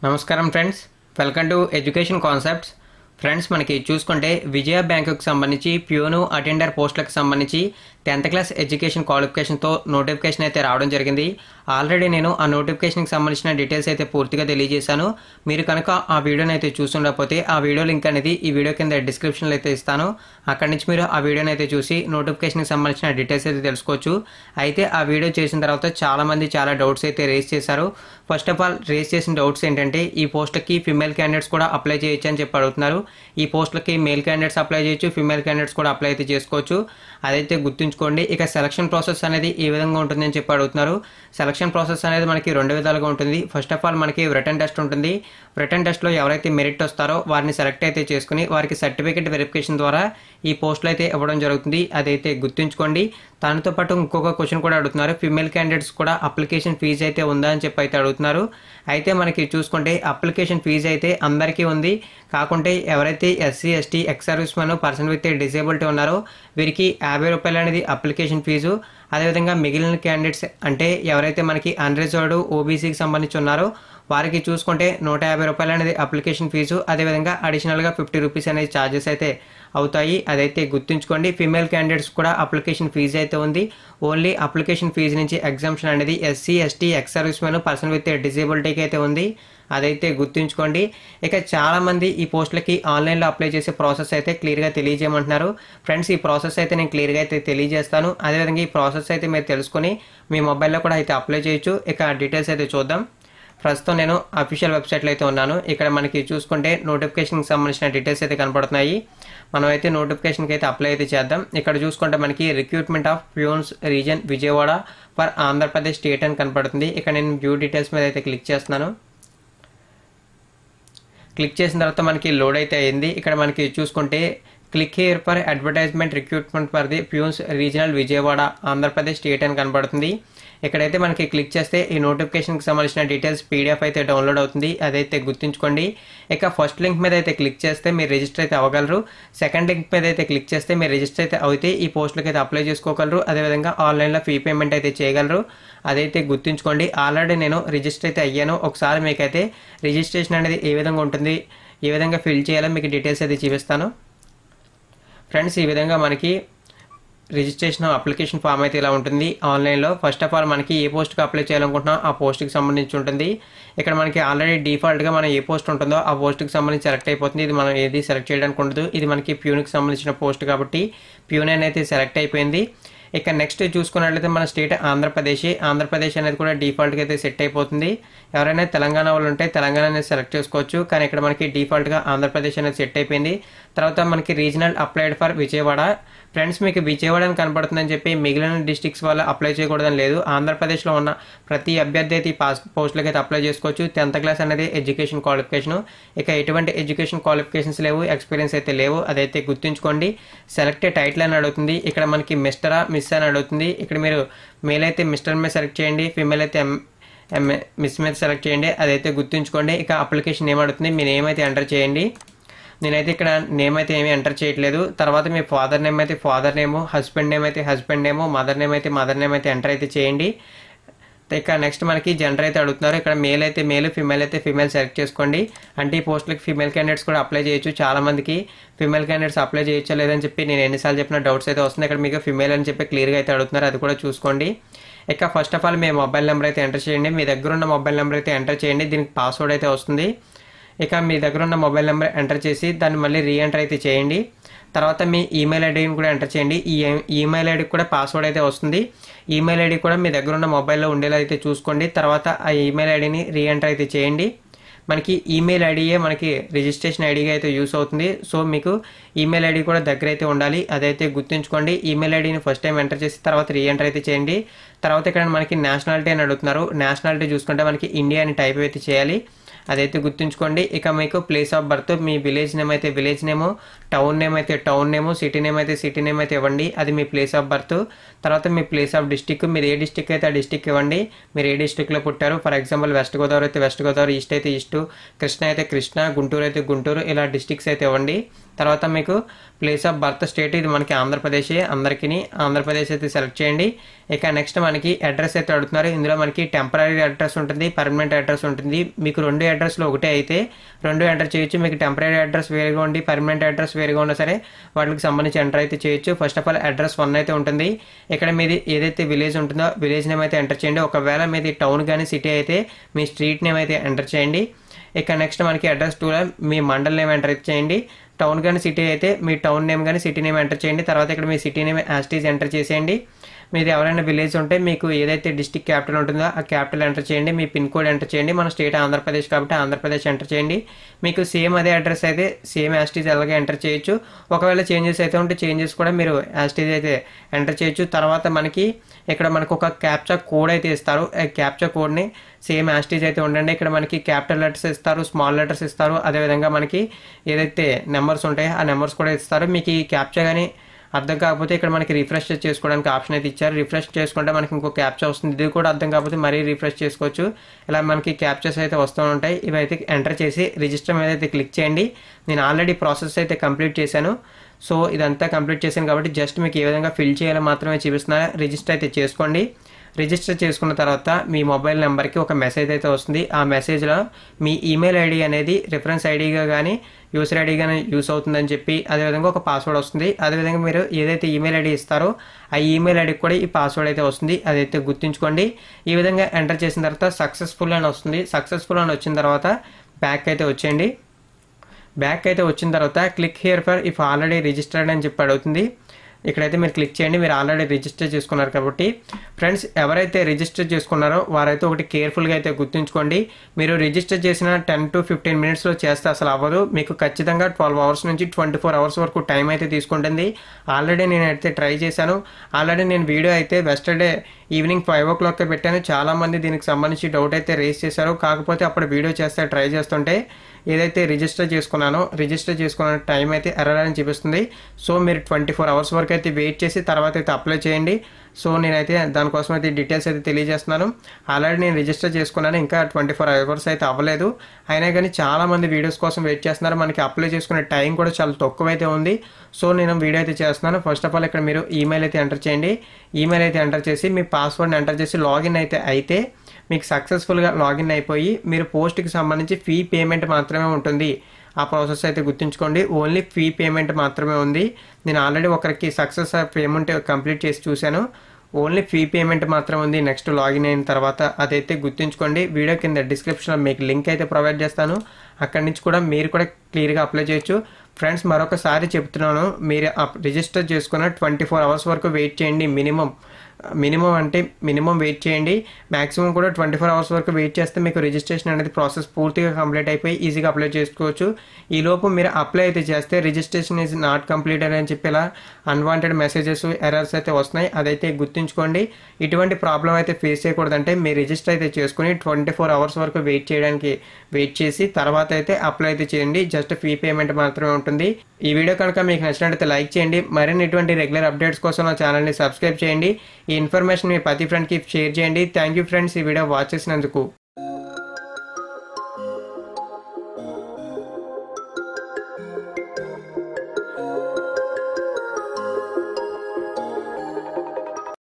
నమస్కారం friends, welcome to education concepts. Friends, మనకి చూసుకుంటే విజయ బ్యాంకుకు సంబంధించి ప్యూను అటెండర్ పోస్టులకు సంబంధించి 10th క్లాస్ ఎడ్యుకేషన్ క్వాలిఫికేషన్తో నోటిఫికేషన్ అయితే రావడం జరిగింది. ఆల్రెడీ నేను ఆ నోటిఫికేషన్కి సంబంధించిన డీటెయిల్స్ అయితే పూర్తిగా తెలియజేశాను. మీరు కనుక ఆ వీడియోని అయితే చూస్తుండకపోతే ఆ వీడియో లింక్ అనేది ఈ వీడియో కింద డిస్క్రిప్షన్లో అయితే ఇస్తాను. అక్కడి నుంచి మీరు ఆ వీడియోని అయితే చూసి నోటిఫికేషన్కి సంబంధించిన డీటెయిల్స్ అయితే తెలుసుకోవచ్చు. అయితే ఆ వీడియో చేసిన తర్వాత చాలామంది చాలా డౌట్స్ అయితే రేస్ చేశారు. ఫస్ట్ ఆఫ్ ఆల్ రేస్ చేసిన డౌట్స్ ఏంటంటే, ఈ పోస్టులకి ఫిమేల్ క్యాండిడేట్స్ కూడా అప్లై చేయొచ్చు అని చెప్పి అడుగుతున్నారు. ఈ పోస్టులకి మేల్ క్యాండిడేట్స్ అప్లై చేయొచ్చు, ఫిమేల్ క్యాండిడేట్స్ కూడా అప్లై అయితే చేసుకోవచ్చు. అదైతే గుర్తుంచుకోండి. ఇక సెలక్షన్ ప్రాసెస్ అనేది ఏ విధంగా ఉంటుంది అని చెప్పి అడుగుతున్నారు. సెలక్షన్ ప్రాసెస్ అనేది మనకి 2 విధాలుగా ఉంటుంది. ఫస్ట్ ఆఫ్ ఆల్ మనకి రిటన్ టెస్ట్ ఉంటుంది. రిటన్ టెస్ట్లో ఎవరైతే మెరిట్ వస్తారో వారిని సెలెక్ట్ అయితే చేసుకుని వారికి సర్టిఫికేట్ వెరిఫికేషన్ ద్వారా ఈ పోస్టులు అయితే ఇవ్వడం జరుగుతుంది. అదైతే గుర్తుంచుకోండి. దానితో పాటు ఇంకొక క్వశ్చన్ కూడా అడుగుతున్నారు, ఫిమేల్ క్యాండిడేట్స్ కూడా అప్లికేషన్ ఫీజు అయితే ఉందా అని చెప్పి అయితే అడుగుతున్నారు. అయితే మనకి చూసుకుంటే అప్లికేషన్ ఫీజు అయితే అందరికీ ఉంది. కాకుంటే ఎవరైతే SC, ST, ex service men, person with disability ఉన్నారో వీరికి 50 రూపాయలు అనేది అప్లికేషన్ ఫీజు. అదేవిధంగా మిగిలిన క్యాండిడేట్స్ అంటే ఎవరైతే మనకి అన్రిజర్వ్డ్ ఓబీసీకి సంబంధించి ఉన్నారో వారికి చూసుకుంటే 150 రూపాయలు అనేది అప్లికేషన్ ఫీజు. అదేవిధంగా అడిషనల్గా 50 రూపీస్ అనేది ఛార్జెస్ అయితే అవుతాయి. అదైతే గుర్తుంచుకోండి. ఫీమేల్ క్యాండిడేట్స్ కూడా అప్లికేషన్ ఫీజు అయితే ఉంది. ఓన్లీ అప్లికేషన్ ఫీజు నుంచి ఎగ్జామ్షన్ అనేది SC, ST, ex service men, person with డిసేబిలిటీకి అయితే ఉంది. అదైతే గుర్తుంచుకోండి. ఇక చాలామంది ఈ పోస్టులకి ఆన్లైన్లో అప్లై చేసే ప్రాసెస్ అయితే క్లియర్గా తెలియజేయమంటున్నారు. ఫ్రెండ్స్, ఈ ప్రాసెస్ అయితే నేను క్లియర్గా అయితే తెలియజేస్తాను. అదేవిధంగా ఈ ప్రాసెస్ అయితే మీరు తెలుసుకొని మీ మొబైల్లో కూడా అయితే అప్లై చేయొచ్చు. ఇక డీటెయిల్స్ అయితే చూద్దాం. ప్రస్తుతం నేను అఫీషియల్ వెబ్సైట్లో అయితే ఉన్నాను. ఇక్కడ మనకి చూసుకుంటే నోటిఫికేషన్కి సంబంధించిన డీటెయిల్స్ అయితే కనపడుతున్నాయి. మనం అయితే నోటిఫికేషన్కి అయితే అప్లై అయితే చేద్దాం. ఇక్కడ చూసుకుంటే మనకి recruitment of peons reason Vijayawada for Andhra Pradesh state అని కనపడుతుంది. ఇక్కడ నేను వ్యూ డీటెయిల్స్ మీద అయితే క్లిక్ చేస్తున్నాను. క్లిక్ చేసిన తర్వాత మనకి లోడ్ అయితే అయింది. ఇక్కడ మనకి చూసుకుంటే click here for advertisement recruitment for the peons regional Vijayawada Andhra Pradesh state అని కనబడుతుంది. ఇక్కడైతే మనకి క్లిక్ చేస్తే ఈ నోటిఫికేషన్కి సంబంధించిన డీటెయిల్స్ పీడిఎఫ్ అయితే డౌన్లోడ్ అవుతుంది. అదైతే గుర్తుంచుకోండి. ఇక ఫస్ట్ లింక్ మీద అయితే క్లిక్ చేస్తే మీరు రిజిస్టర్ అయితే అవ్వగలరు. సెకండ్ లింక్ మీద అయితే క్లిక్ చేస్తే మీరు రిజిస్టర్ అయితే అయితే ఈ పోస్టులకి అయితే అప్లై చేసుకోగలరు. అదేవిధంగా ఆన్లైన్లో ఫీ పేమెంట్ అయితే చేయగలరు. అదైతే గుర్తుంచుకోండి. ఆల్రెడీ నేను రిజిస్టర్ అయితే అయ్యాను. ఒకసారి మీకైతే రిజిస్ట్రేషన్ అనేది ఏ విధంగా ఉంటుంది, ఏ విధంగా ఫిల్ చేయాలో మీకు డీటెయిల్స్ అయితే చూపిస్తాను. ఫ్రెండ్స్, ఈ విధంగా మనకి రిజిస్ట్రేషన్ అప్లికేషన్ ఫామ్ అయితే ఇలా ఉంటుంది ఆన్లైన్లో. ఫస్ట్ ఆఫ్ ఆల్ మనకి ఏ పోస్ట్కి అప్లై చేయాలనుకుంటున్నాం ఆ పోస్ట్కి సంబంధించి ఉంటుంది. ఇక్కడ మనకి ఆల్రెడీ డిఫాల్ట్గా మనం ఏ పోస్ట్ ఉంటుందో ఆ పోస్ట్కి సంబంధించి సెలెక్ట్ అయిపోతుంది. ఇది మనం ఏది సెలెక్ట్ చేయడానికి ఉండదు. ఇది మనకి ప్యూన్కి సంబంధించిన పోస్ట్ కాబట్టి ప్యూన్ అనేది సెలెక్ట్ అయిపోయింది. ఇక నెక్స్ట్ చూసుకున్నట్లయితే మన స్టేట్ ఆంధ్రప్రదేశ్ అనేది కూడా డిఫాల్ట్గా అయితే సెట్ అయిపోతుంది. ఎవరైనా తెలంగాణ వాళ్ళు ఉంటే తెలంగాణ అనేది సెలెక్ట్ చేసుకోవచ్చు. కానీ ఇక్కడ మనకి డిఫాల్ట్గా ఆంధ్రప్రదేశ్ అనేది సెట్ అయిపోయింది. తర్వాత మనకి regional applied for Vijayawada. Friends, మీకు విజయవాడ అని కనపడుతుందని చెప్పి మిగిలిన డిస్ట్రిక్ట్స్ వాళ్ళు అప్లై చేయకూడదని లేదు. ఆంధ్రప్రదేశ్లో ఉన్న ప్రతి అభ్యర్థి అయితే ఈ పోస్టులకి అయితే అప్లై చేసుకోవచ్చు. 10th క్లాస్ అనేది ఎడ్యుకేషన్ క్వాలిఫికేషన్. ఇక ఎటువంటి ఎడ్యుకేషన్ క్వాలిఫికేషన్స్ లేవు, ఎక్స్పీరియన్స్ అయితే లేవు. అదైతే గుర్తుంచుకోండి. సెలెక్ట్ టైటిల్ అని అడుగుతుంది. ఇక్కడ మనకి మిస్టరా మిస్ అని అడుగుతుంది. ఇక్కడ మీరు మేల్ అయితే మిస్టర్ మీద సెలెక్ట్ చేయండి, ఫీమేల్ అయితే మిస్ మీద సెలెక్ట్ చేయండి. అదైతే గుర్తుంచుకోండి. ఇక అప్లికేషన్ నేమ్ అడుగుతుంది. మీ నేమ్ అయితే ఎంటర్ చేయండి. నేనైతే ఇక్కడ నేమ్ అయితే ఏమీ ఎంటర్ చేయట్లేదు. తర్వాత మీ ఫాదర్ నేమ్ అయితే ఫాదర్ నేము, హస్బెండ్ నేమ్ అయితే హస్బెండ్ నేము, మదర్ నేమ్ అయితే మదర్ నేమ్ అయితే ఎంటర్ అయితే చేయండి. ఇక నెక్స్ట్ మనకి జెండర్ అయితే అడుగుతున్నారు. ఇక్కడ మేల్ అయితే మేల్, ఫీమేల్ అయితే ఫీమేల్ సెలెక్ట్ చేసుకోండి. అంటే ఈ పోస్టులకి ఫీమేల్ క్యాండిడేట్స్ కూడా అప్లై చేయొచ్చు. చాలామందికి ఫీమేల్ క్యాండిడేట్స్ అప్లై చేయొచ్చా లేదని చెప్పి నేను ఎన్నిసార్లు చెప్పిన డౌట్స్ అయితే వస్తుంది. ఇక్కడ మీకు ఫీమేల్ అని చెప్పి క్లియర్గా అయితే అడుగుతున్నారు. అది కూడా చూసుకోండి. ఇక first of all me mobile number అయితే ఎంటర్ చేయండి. మీ దగ్గర ఉన్న మొబైల్ నెంబర్ అయితే ఎంటర్ చేయండి. దీనికి పాస్వర్డ్ అయితే వస్తుంది. ఇక మీ దగ్గర ఉన్న మొబైల్ నెంబర్ ఎంటర్ చేసి దాన్ని మళ్ళీ రీఎంటర్ అయితే చేయండి. తర్వాత మీ ఈమెయిల్ ఐడిని కూడా ఎంటర్ చేయండి. ఈ ఈమెయిల్ ఐడికి కూడా పాస్వర్డ్ అయితే వస్తుంది. ఈమెయిల్ ఐడి కూడా మీ దగ్గర ఉన్న మొబైల్లో ఉండేలా అయితే చూసుకోండి. తర్వాత ఆ ఈమెయిల్ ఐడిని రీఎంటర్ అయితే చేయండి. మనకి ఈమెయిల్ ఐడియే మనకి రిజిస్ట్రేషన్ ఐడిగా అయితే యూస్ అవుతుంది. సో మీకు ఈమెయిల్ ఐడి కూడా దగ్గర అయితే ఉండాలి. అదైతే గుర్తుంచుకోండి. ఈమెయిల్ ఐడిని ఫస్ట్ టైం ఎంటర్ చేసి తర్వాత రీఎంటర్ అయితే చేయండి. తర్వాత ఇక్కడ మనకి నేషనాలిటీ అని అడుగుతున్నారు. నేషనాలిటీ చూసుకుంటే మనకి ఇండియా అని టైప్ అయితే చేయాలి. అదైతే గుర్తుంచుకోండి. ఇక మీకు place of birth, me village name అయితే విలేజ్ నేము, టౌన్ నేమ్ అయితే టౌన్ నేము, సిటీ నేమ్ అయితే సిటీ నేమ్ అయితే ఇవ్వండి. అది మీ ప్లేస్ ఆఫ్ బర్త్. తర్వాత మీ ప్లేస్ ఆఫ్ డిస్టిక్, మీరు ఏ డిస్టిక్ అయితే ఆ డిస్టిక్ ఇవ్వండి. మీరు ఏ డిస్టిక్లో పుట్టారు. ఫర్ ఎగ్జాంపుల్ వెస్ట్ గోదావరి అయితే వెస్ట్ గోదావరి, ఈస్ట్ అయితే ఈస్ట్, కృష్ణ అయితే కృష్ణ, గుంటూరు అయితే గుంటూరు, ఇలా డిస్టిక్స్ అయితే ఇవ్వండి. తర్వాత మీకు ప్లేస్ ఆఫ్ బర్త్ స్టేట్ ఇది మనకి ఆంధ్రప్రదేశ్, అందరికీ ఆంధ్రప్రదేశ్ అయితే సెలెక్ట్ చేయండి. ఇక నెక్స్ట్ మనకి అడ్రస్ అయితే అడుగుతున్నారు. ఇందులో మనకి టెంపరీ అడ్రస్ ఉంటుంది, పర్మనెంట్ అడ్రస్ ఉంటుంది. మీకు 2 అడ్రస్లు ఒకటే అయితే 2 ఎంటర్ చేయొచ్చు. మీకు టెంపరీ అడ్రస్ వేరుగా ఉండి పర్మనెంట్ అడ్రస్ వేరుగా ఉన్నా సరే వాటికి సంబంధించి ఎంటర్ అయితే చేయొచ్చు. ఫస్ట్ ఆఫ్ ఆల్ అడ్రస్ 1 అయితే ఉంటుంది. ఇక్కడ మీది ఏదైతే విలేజ్ ఉంటుందో విలేజ్ నేమ్ అయితే ఎంటర్ చేయండి. ఒకవేళ మీది టౌన్ కానీ సిటీ అయితే మీ స్ట్రీట్ నేమ్ అయితే ఎంటర్ చేయండి. ఇక నెక్స్ట్ మనకి అడ్రస్ 2లో మీ మండల్ నేమ్ ఎంటర్ చేయండి. టౌన్ కానీ సిటీ అయితే మీ టౌన్ నేమ్ కానీ సిటీ నేమ్ ఎంటర్ చేయండి. తర్వాత ఇక్కడ మీ సిటీ నేమ్ యాస్టీజ్ ఎంటర్ చేసేయండి. మీది ఎవరైనా విలేజ్ ఉంటే మీకు ఏదైతే డిస్టిక్ క్యాపిటల్ ఉంటుందో ఆ క్యాపిటల్ ఎంటర్ చేయండి. మీ పిన్ కోడ్ ఎంటర్ చేయండి. మన స్టేట్ ఆంధ్రప్రదేశ్ కాబట్టి ఆంధ్రప్రదేశ్ ఎంటర్ చేయండి. మీకు సేమ్ అదే అడ్రస్ అయితే సేమ్ యాస్టీజ్ అలాగే ఎంటర్ చేయొచ్చు. ఒకవేళ చేంజెస్ అయితే ఉంటే చేంజెస్ కూడా మీరు యాస్టీజ్ అయితే ఎంటర్ చేయొచ్చు. తర్వాత మనకి ఇక్కడ మనకు ఒక క్యాప్చా కోడ్ అయితే ఇస్తారు. ఆ క్యాప్చా కోడ్ని సేమ్ యాస్టీజ్ అయితే ఉండండి. ఇక్కడ మనకి క్యాపిటల్ లెటర్స్ ఇస్తారు, స్మాల్ లెటర్స్ ఇస్తారు. అదేవిధంగా మనకి ఏదైతే నెంబర్స్ ఉంటాయో ఆ నెంబర్స్ కూడా ఇస్తారు. మీకు ఈ క్యాప్చా కానీ అర్థం కాకపోతే ఇక్కడ మనకి రిఫ్రెష్ చేసుకోవడానికి ఆప్షన్ అయితే ఇచ్చారు. రిఫ్రెష్ చేసుకుంటే మనకి ఇంకో క్యాప్చా వస్తుంది. ఇది కూడా అర్థం కాకపోతే మరీ రిఫ్రెష్ చేసుకోవచ్చు. ఇలా మనకి క్యాప్చాస్ అయితే వస్తూ ఉంటాయి. ఇవైతే ఎంటర్ చేసి రిజిస్టర్ మీద అయితే క్లిక్ చేయండి. నేను ఆల్రెడీ ప్రాసెస్ అయితే కంప్లీట్ చేశాను. సో ఇదంతా కంప్లీట్ చేశాను కాబట్టి జస్ట్ మీకు ఏ విధంగా ఫిల్ చేయాలో మాత్రమే చూపిస్తున్నా. రిజిస్టర్ అయితే చేసుకోండి. రిజిస్టర్ చేసుకున్న తర్వాత మీ మొబైల్ నెంబర్కి ఒక మెసేజ్ అయితే వస్తుంది. ఆ మెసేజ్లో మీ ఈమెయిల్ ఐడి అనేది రిఫరెన్స్ ఐడిగా కానీ యూసర్ ఐడి కానీ యూస్ అవుతుందని చెప్పి అదేవిధంగా ఒక పాస్వర్డ్ వస్తుంది. అదేవిధంగా మీరు ఏదైతే ఈమెయిల్ ఐడి ఇస్తారో ఆ ఈమెయిల్ ఐడికి కూడా ఈ పాస్వర్డ్ అయితే వస్తుంది. అదైతే గుర్తుంచుకోండి. ఈ విధంగా ఎంటర్ చేసిన తర్వాత సక్సెస్ఫుల్ అని వస్తుంది. సక్సెస్ఫుల్ అని వచ్చిన తర్వాత బ్యాక్ అయితే వచ్చేయండి. బ్యాక్ అయితే వచ్చిన తర్వాత click here for if already registered అని చెప్పి అడుగుతుంది. ఇక్కడైతే మీరు క్లిక్ చేయండి. మీరు ఆల్రెడీ రిజిస్టర్ చేసుకున్నారు కాబట్టి ఫ్రెండ్స్ ఎవరైతే రిజిస్టర్ చేసుకున్నారో వారైతే ఒకటి కేర్ఫుల్గా అయితే గుర్తుంచుకోండి. మీరు రిజిస్టర్ చేసిన 10 to 15 మినిట్స్లో చేస్తే అసలు అవ్వదు. మీకు ఖచ్చితంగా 12 అవర్స్ నుంచి 24 అవర్స్ వరకు టైం అయితే తీసుకుంటుంది. ఆల్రెడీ నేనైతే ట్రై చేశాను. ఆల్రెడీ నేను వీడియో అయితే వెస్టర్డే ఈవినింగ్ 5 o'clock పెట్టాను. చాలామంది దీనికి సంబంధించి డౌట్ అయితే రేస్ చేశారు. కాకపోతే అప్పుడు వీడియో చేస్తే ట్రై చేస్తుంటే ఏదైతే రిజిస్టర్ చేసుకున్న టైం అయితే ఎర్రర్ అని చూపిస్తుంది. సో మీరు 24 అవర్స్ వరకు అయితే వెయిట్ చేసి తర్వాత అయితే అప్లై చేయండి. సో నేనైతే దానికోసం అయితే డీటెయిల్స్ అయితే తెలియజేస్తున్నాను. ఆల్రెడీ నేను రిజిస్టర్ చేసుకున్నాను. ఇంకా 24 అవర్స్ అయితే అవ్వలేదు. అయినా కానీ చాలామంది వీడియోస్ కోసం వెయిట్ చేస్తున్నారు. మనకి అప్లై చేసుకునే టైం కూడా చాలా తక్కువ అయితే ఉంది. సో నేను వీడియో అయితే చేస్తున్నాను. ఫస్ట్ ఆఫ్ ఆల్ ఇక్కడ మీరు ఈమెయిల్ అయితే ఎంటర్ చేయండి. ఈమెయిల్ అయితే ఎంటర్ చేసి మీ పాస్వర్డ్ని ఎంటర్ చేసి లాగిన్ అయితే మీకు సక్సెస్ఫుల్గా లాగిన్ అయిపోయి మీరు పోస్ట్కి సంబంధించి ఫీ పేమెంట్ మాత్రమే ఉంటుంది. ఆ ప్రాసెస్ అయితే గుర్తుంచుకోండి. ఓన్లీ ఫీ పేమెంట్ మాత్రమే ఉంది. నేను ఆల్రెడీ ఒకరికి సక్సెస్ పేమెంట్ కంప్లీట్ చేసి చూశాను. ఓన్లీ ఫీ పేమెంట్ మాత్రం ఉంది. నెక్స్ట్ లాగిన్ అయిన తర్వాత అదైతే గుర్తుంచుకోండి. వీడియో కింద డిస్క్రిప్షన్లో మీకు లింక్ అయితే ప్రొవైడ్ చేస్తాను. అక్కడి నుంచి కూడా మీరు కూడా క్లియర్గా అప్లై చేయొచ్చు. ఫ్రెండ్స్ మరొకసారి చెప్తున్నాను, మీరు రిజిస్టర్ చేసుకున్న 24 అవర్స్ వరకు వెయిట్ చేయండి. మినిమం వెయిట్ చేయండి. మాక్సిమం కూడా 24 అవర్స్ వరకు వెయిట్ చేస్తే మీకు రిజిస్ట్రేషన్ అనేది ప్రాసెస్ పూర్తిగా కంప్లీట్ అయిపోయి ఈజీగా అప్లై చేసుకోవచ్చు. ఈలోపు మీరు అప్లై అయితే చేస్తే రిజిస్ట్రేషన్ ఈజ్ నాట్ కంప్లీటెడ్ అని చెప్పి ఇలా అన్వాంటెడ్ మెసేజెస్ ఎర్రర్స్ అయితే వస్తున్నాయి. అదైతే గుర్తుంచుకోండి. ఇటువంటి ప్రాబ్లం అయితే ఫేస్ చేయకూడదంటే మీరు రిజిస్టర్ అయితే చేసుకుని 24 అవర్స్ వరకు వెయిట్ చేసి తర్వాత అయితే అప్లై అయితే చేయండి. జస్ట్ ఫీ పేమెంట్ మాత్రమే ఉంటుంది. ఈ వీడియో కనుక మీకు నచ్చినట్లయితే లైక్ చేయండి. మరిన్ని ఇటువంటి రెగ్యులర్ అప్డేట్స్ కోసం నా ఛానల్ని సబ్స్క్రైబ్ చేయండి. ఈ ఇన్ఫర్మేషన్ మీ ప్రతి ఫ్రెండ్కి షేర్ చేయండి. థ్యాంక్ యూ ఫ్రెండ్స్ ఈ వీడియో వాచ్ చేసినందుకు.